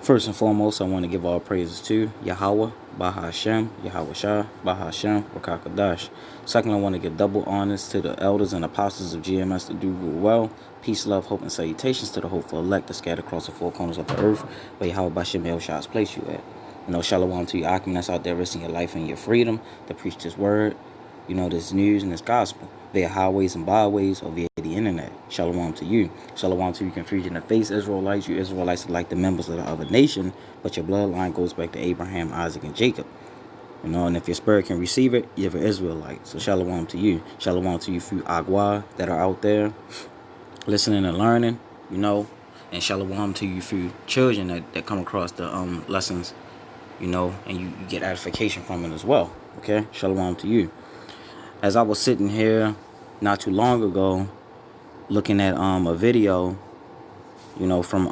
First and foremost, I want to give all praises to Yahweh, Bahashem, Yahweh Shah, Bahashem, Rakakadash. Second, I want to give double honors to the elders and apostles of GMS that do rule well. Peace, love, hope, and salutations to the hopeful elect that scattered across the four corners of the earth, where Yahweh Bashem El Shah has placed you at. Shalom to you, Akim, that's out there risking your life and your freedom to preach this word, this news and this gospel via highways and byways or via the internet. Shalom to you. Shalom to you, confusion of face Israelites. You Israelites are like the members of the other nation, but your bloodline goes back to Abraham, Isaac, and Jacob. And if your spirit can receive it, you're an Israelite. So shalom to you. Shalom to you few Agua that are out there listening and learning, and shalom to you few children that come across the lessons, and you get edification from it as well. Okay? Shalom to you. As I was sitting here not too long ago looking at a video, from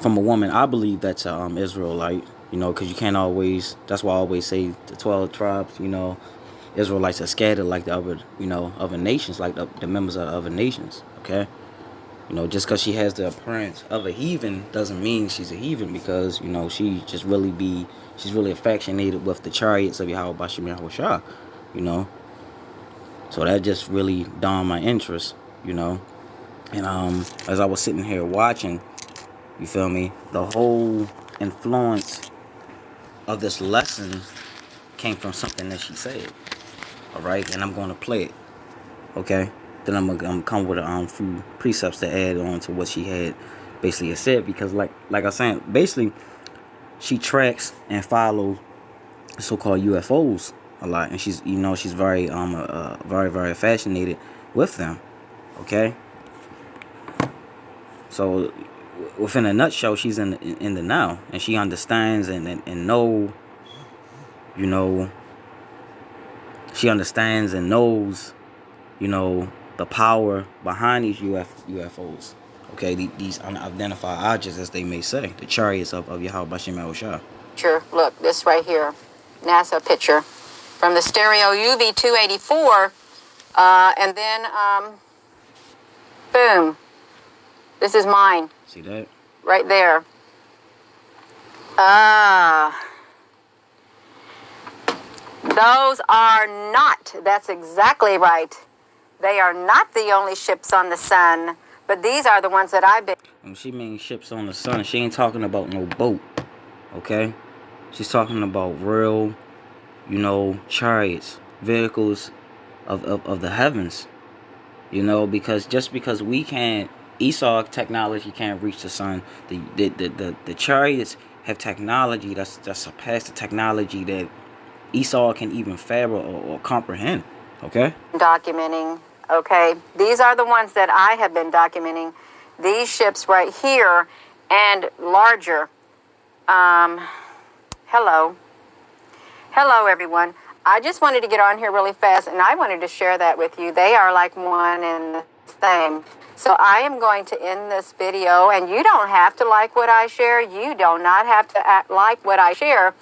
a woman, I believe that's an Israelite, because you can't always, that's why I always say the 12 tribes, Israelites are scattered like the other, other nations, like the members of other nations, okay? Just because she has the appearance of a heathen doesn't mean she's a heathen, because, she's really affectionated with the chariots of Yahweh Bashem Yahweh Shah, So that just really dawned my interest, And as I was sitting here watching, you feel me, the whole influence of this lesson came from something that she said, all right? And I'm going to play it, okay? Then I'm gonna come with a few precepts to add on to what she had basically said, because like I was saying, basically she tracks and follows so-called UFOs a lot, and she's very very fascinated with them, okay? So within a nutshell, she's in the now, and she understands and know, she understands and knows, the power behind these UFOs. Okay, these unidentified objects, as they may say, the chariots of Yahweh Bashem El Shah. Sure, look, this right here, NASA picture from the stereo UV-284, and then, boom, this is mine. See that? Right there. Those are not, that's exactly right. They are not the only ships on the sun, but these are the ones that I've been. When she means ships on the sun, she ain't talking about no boat, okay? She's talking about real, chariots, vehicles of the heavens, because we can't, Esau technology can't reach the sun. The chariots have technology that surpassed the technology that Esau can even fathom or comprehend, okay? Documenting, okay? These are the ones that I have been documenting. These ships right here and larger. Hello, everyone. I just wanted to get on here really fast, and I wanted to share that with you. They are like one and the same. So I am going to end this video, and you don't have to like what I share. You do not have to like what I share,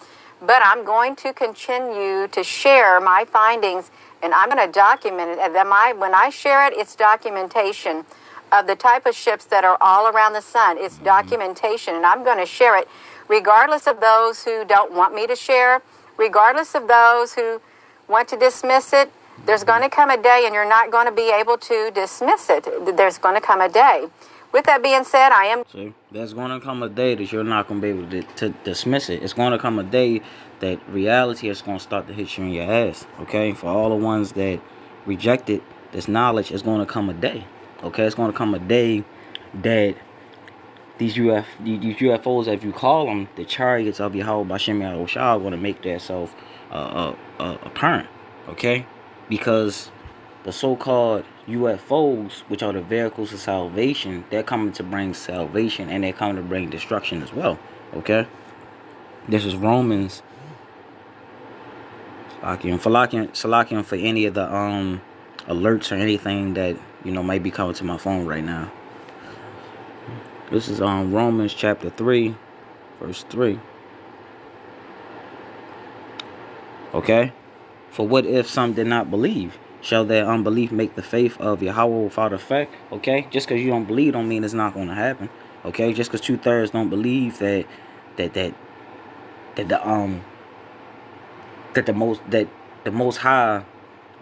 but I'm going to continue to share my findings, and I'm going to document it. And then when I share it, it's documentation of the type of ships that are all around the sun. It's documentation, and I'm going to share it regardless of those who don't want me to share, regardless of those who want to dismiss it. There's going to come a day, and you're not going to be able to dismiss it. There's going to come a day. With that being said, See, there's going to come a day that you're not going to be able to dismiss it. It's going to come a day that reality is going to start to hit you in your ass, okay? For all the ones that rejected this knowledge, it's going to come a day, okay? It's going to come a day that these UFOs, as you call them, the chariots of Yahweh Bashem Yahweh Shah, are going to make themselves apparent, okay? Because the so-called UFOs, which are the vehicles of salvation, they're coming to bring salvation, and they're coming to bring destruction as well, okay? This is Romans. Salakian for any of the alerts or anything that might be coming to my phone right now. This is Romans chapter 3, verse 3. Okay? For what if some did not believe? Shall their unbelief make the faith of Yahweh without effect? Okay? Just because you don't believe don't mean it's not going to happen. Okay, just because 2/3 don't believe that that that that the that the most high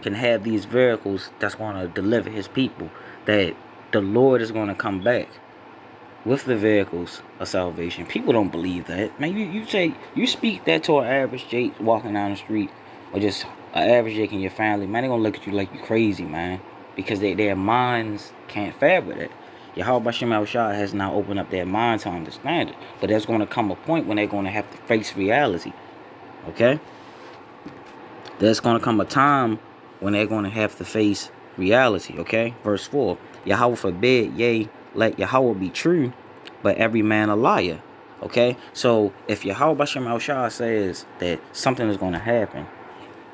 can have these vehicles that's going to deliver his people, that the Lord is going to come back with the vehicles of salvation. People don't believe that, man. You speak that to an average Jake walking down the street, or just an average Jake in your family, man, they gonna look at you like you crazy, man, because their minds can't fathom it. Yahweh Bashem Shah has now opened up their mind to understand it, but there's going to come a point when they're going to have to face reality. Okay, there's going to come a time when they're going to have to face reality. Okay, verse 4: Yahweh forbid, yea, let Yahweh be true, but every man a liar. Okay, so if Yahweh Bashem Shah says that something is going to happen,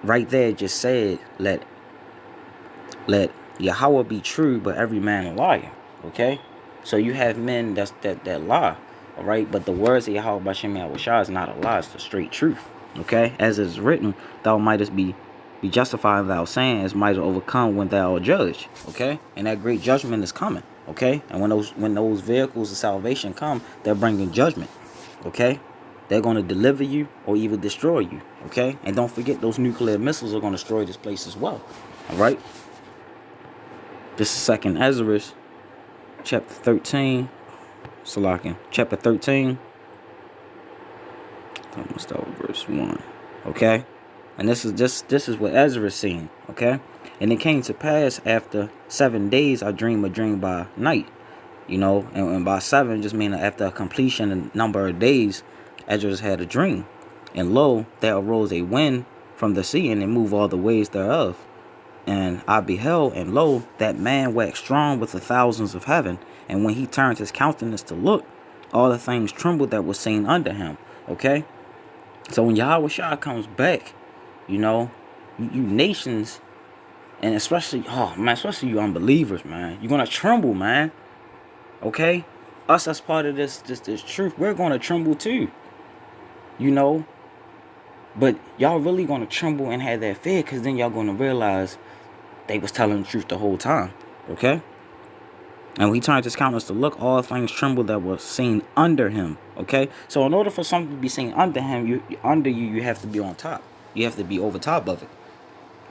right there just said, let Yahweh be true, but every man a liar. Okay, so you have men that lie, all right, but the words of Yahweh Bashem Shah is not a lie; it's the straight truth. Okay, as is written, thou mightest be justified, thou saying, as might overcome when thou art judged. Okay, and that great judgment is coming. Okay, and when those vehicles of salvation come, they're bringing judgment. Okay, they're going to deliver you or even destroy you. Okay, and don't forget, those nuclear missiles are going to destroy this place as well. All right. This is 2nd Ezra, chapter 13. Salakin, chapter 13. I'm gonna start with verse 1. Okay, and this is what Ezra is seeing. Okay, and it came to pass after 7 days, I dreamed a dream by night. You know, and by 7 just meaning after a completion and number of days, Ezra had a dream, and lo, there arose a wind from the sea, and it moved all the ways thereof. And I beheld, and lo, that man waxed strong with the thousands of heaven. And when he turned his countenance to look, all the things trembled that was seen under him. Okay? So when Yahweh Shah comes back, you know, you nations, and especially you unbelievers, man, you're going to tremble, man. Okay? Us as part of this truth, we're going to tremble too. You know? But y'all really going to tremble and have that fear, because then y'all going to realize they was telling the truth the whole time. Okay? And when he turned his countenance to look, all things trembled that were seen under him. Okay? So in order for something to be seen under him, you have to be on top. You have to be over top of it.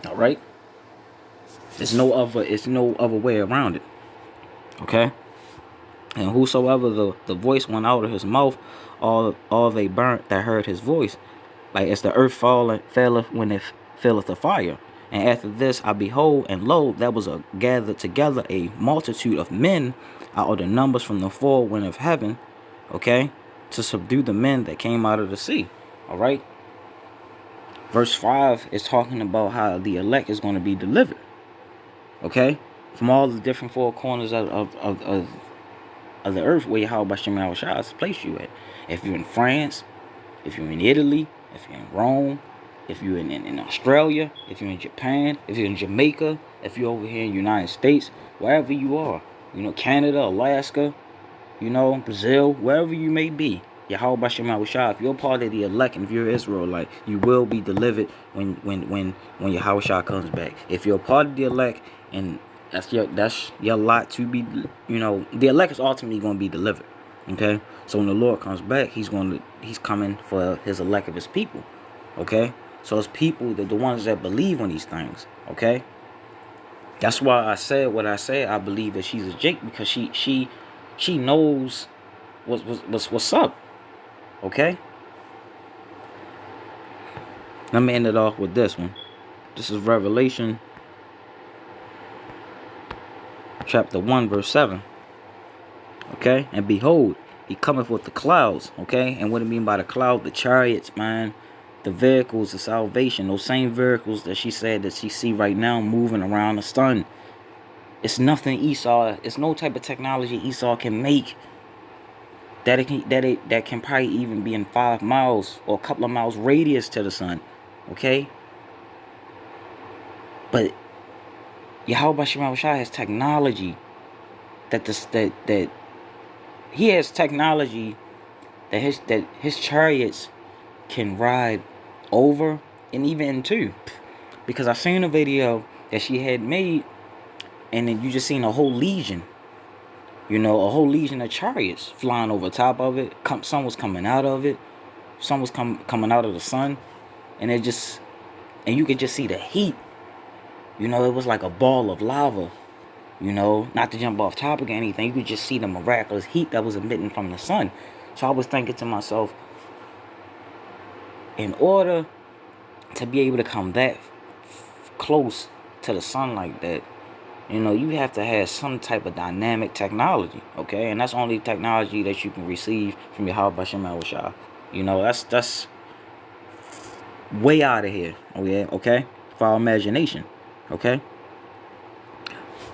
Alright? It's no other way around it. Okay? And whosoever the voice went out of his mouth, all they burnt that heard his voice. Like as the earth faileth when it filleth the fire. And after this I behold, and lo, there was gathered together a multitude of men out of the numbers from the four winds of heaven, okay, to subdue the men that came out of the sea. All right. Verse 5 is talking about how the elect is going to be delivered, okay, from all the different four corners of the earth where Yahweh Bashem Shah has placed you at. If you're in France, if you're in Italy, if you're in Rome, if you're in Australia, if you're in Japan, if you're in Jamaica, if you're over here in the United States, wherever you are, you know, Canada, Alaska, you know, Brazil, wherever you may be, Yahweh Bashem Shah, if you're part of the elect and if you're Israelite, you will be delivered when Yahweh Shah comes back. If you're part of the elect, and that's your lot to be, you know, the elect is ultimately going to be delivered. Okay, so when the Lord comes back, he's coming for his elect of his people. Okay, so it's people that the ones that believe on these things. Okay, that's why I said what I said. I believe that she's a Jake, because she knows what's up. Okay, let me end it off with this one. This is Revelation chapter 1 verse 7. Okay, and behold, he cometh with the clouds. Okay, and what do you mean by the cloud? The chariots, man, the vehicles of salvation, those same vehicles that she said that she see right now moving around the sun. It's nothing Esau, it's no type of technology Esau can make that can probably even be in 5 miles or a couple of miles radius to the sun. Okay, but Yahweh Bashem Shah has technology that he has technology that his chariots can ride over and even into. Because I seen a video that she had made, and then you just seen a whole legion You know, a whole legion of chariots flying over top of it. Sun was coming out of it. Sun was coming out of the sun. And you could just see the heat. You know, it was like a ball of lava. You know, not to jump off topic or anything. You could just see the miraculous heat that was emitting from the sun. So I was thinking to myself, in order to be able to come that close to the sun like that, you know, you have to have some type of dynamic technology, okay? And that's only technology that you can receive from Yahweh Bashem Yahushua. You know, that's way out of here, oh yeah, okay? For our imagination, okay?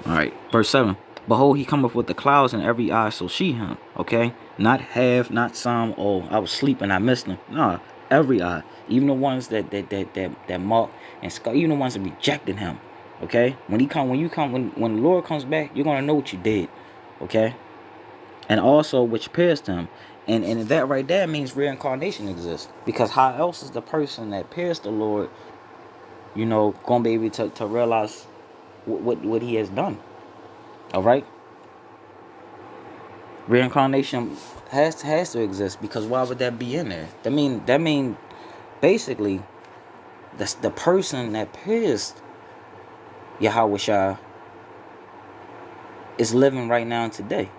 All right, verse 7. Behold, he cometh with the clouds, and every eye shall see him, okay? Not half, not some, oh, I was sleeping, I missed him. Nah, every eye. Even the ones that mock and scoff, even the ones that rejected him. Okay, when the Lord comes back, you're gonna know what you did, okay, and also which pierced him, and that right there means reincarnation exists, because how else is the person that pierced the Lord, you know, gonna be able to realize what he has done? All right, reincarnation has to exist, because why would that be in there? That mean basically that's the person that pierced Yahweh is living right now today.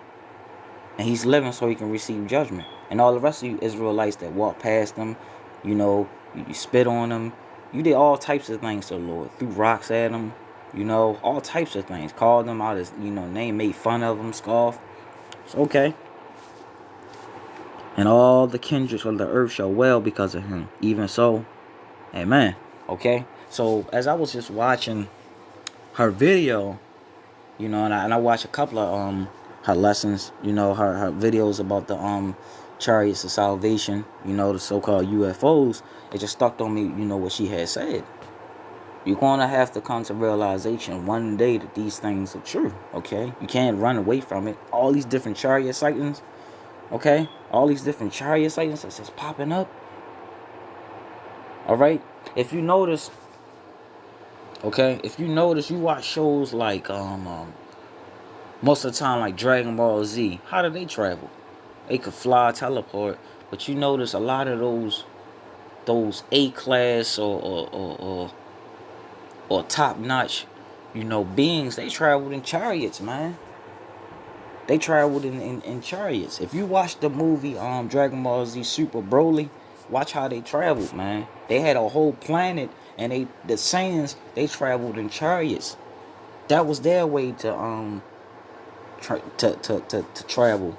And he's living so he can receive judgment. And all the rest of you Israelites that walk past him, you know, you spit on him. You did all types of things to the Lord. Threw rocks at him, you know, all types of things. Called him out his, you know, name, made fun of him, scoffed. It's okay. And all the kindreds of the earth shall wail because of him. Even so, amen. Okay? So, as I was just watching her video, you know, and I watched a couple of her lessons, you know, her videos about the chariots of salvation, you know, the so-called UFOs. It just stuck on me, you know, what she had said. You're gonna have to come to realization one day that these things are true, okay? You can't run away from it. All these different chariot sightings, okay? All these different chariot sightings that's just popping up. All right? If you notice, okay, you watch shows like most of the time like Dragon Ball Z. How do they travel? They could fly, teleport, but you notice a lot of those A-class or top-notch, you know, beings, they traveled in chariots, man. They traveled in chariots. If you watch the movie Dragon Ball Z Super Broly, watch how they traveled, man. They had a whole planet, and the Saiyans, they traveled in chariots. That was their way to travel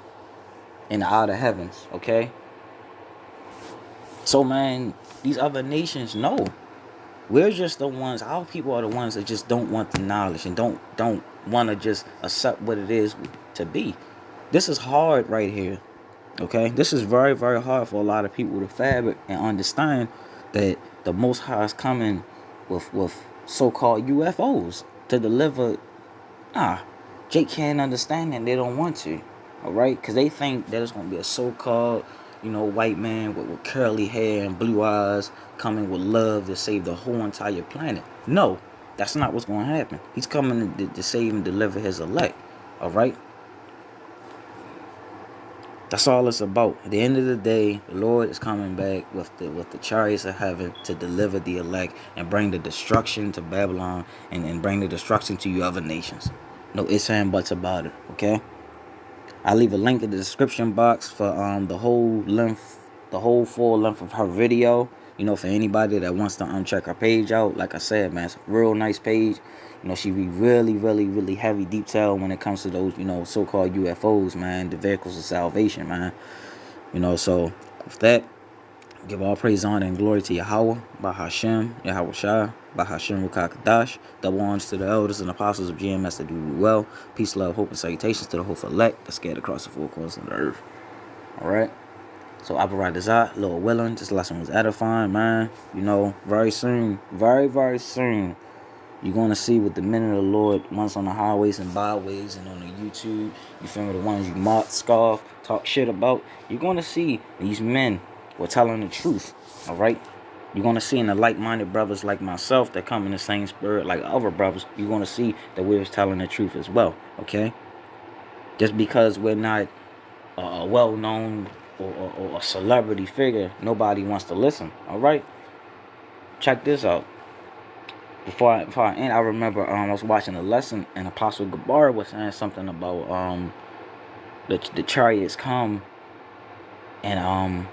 in the outer heavens, okay? So, man, these other nations know. We're just the ones, our people are the ones that just don't want the knowledge and don't want to just accept what it is to be. This is hard right here, okay? This is very, very hard for a lot of people to fathom and understand that the Most High is coming with so-called UFOs to deliver. Jake can't understand that. They don't want to, all right? Because they think that it's going to be a so-called, you know, white man with curly hair and blue eyes coming with love to save the whole entire planet. No, that's not what's going to happen. He's coming to save and deliver his elect, all right? That's all it's about. At the end of the day, the Lord is coming back with the chariots of heaven to deliver the elect and bring the destruction to Babylon and bring the destruction to you other nations. No ifs and buts about it, okay? I'll leave a link in the description box for the whole full length of her video. You know, for anybody that wants to check her page out. Like I said, man, it's a real nice page. You know, she be really, really, really heavy detail when it comes to those, you know, so-called UFOs, man, the vehicles of salvation, man. You know, so with that, give all praise, honor, and glory to Yahweh, Bahashem, Yahweh Shah, Bahashem Rukakadash. Double honors to the elders and apostles of GMS that do well. Peace, love, hope, and salutations to the hopeful elect that's scattered across the four corners of the earth. All right. So Aparat Dazat, Lord willing, this lesson was edifying, man. You know, very soon, very, very soon, you're going to see what the men of the Lord once on the highways and byways and on the YouTube, you feel me, the ones you mock, scoff, talk shit about. You're going to see these men were telling the truth, all right? You're going to see in the like-minded brothers like myself that come in the same spirit like other brothers, you're going to see that we was telling the truth as well, okay? Just because we're not a well-known or a celebrity figure, nobody wants to listen. All right, check this out. Before I end, I remember I was watching a lesson, and Apostle Gabar was saying something about the chariots come, and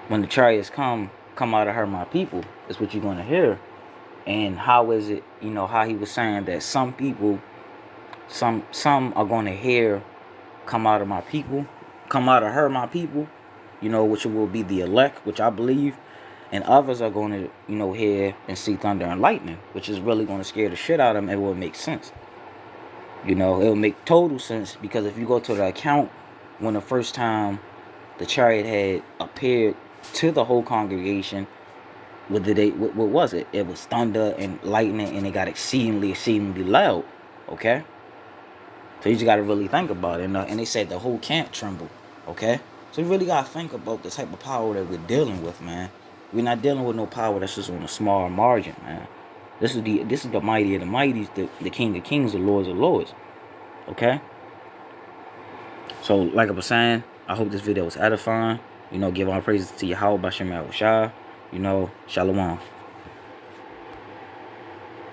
when the chariots come out of her, my people, is what you're gonna hear. And how is it, how he was saying that some people, some are gonna hear come out of my people, come out of her, my people, which will be the elect, which I believe, and others are going to, hear and see thunder and lightning, which is really going to scare the shit out of them. It will make sense. It will make total sense, because if you go to the account when the first time the chariot had appeared to the whole congregation, what was it? It was thunder and lightning, and it got exceedingly loud. Okay? So you just got to really think about it. And they said the whole camp trembled. Okay? So you really got to think about the type of power that we're dealing with, man. We're not dealing with no power that's just on a small margin, man. This is the mighty of the mighties, the King of Kings, the Lords of Lords. Okay? So, like I was saying, I hope this video was edifying. Give all praises to Yahweh Bashem Yahushua. Shalom.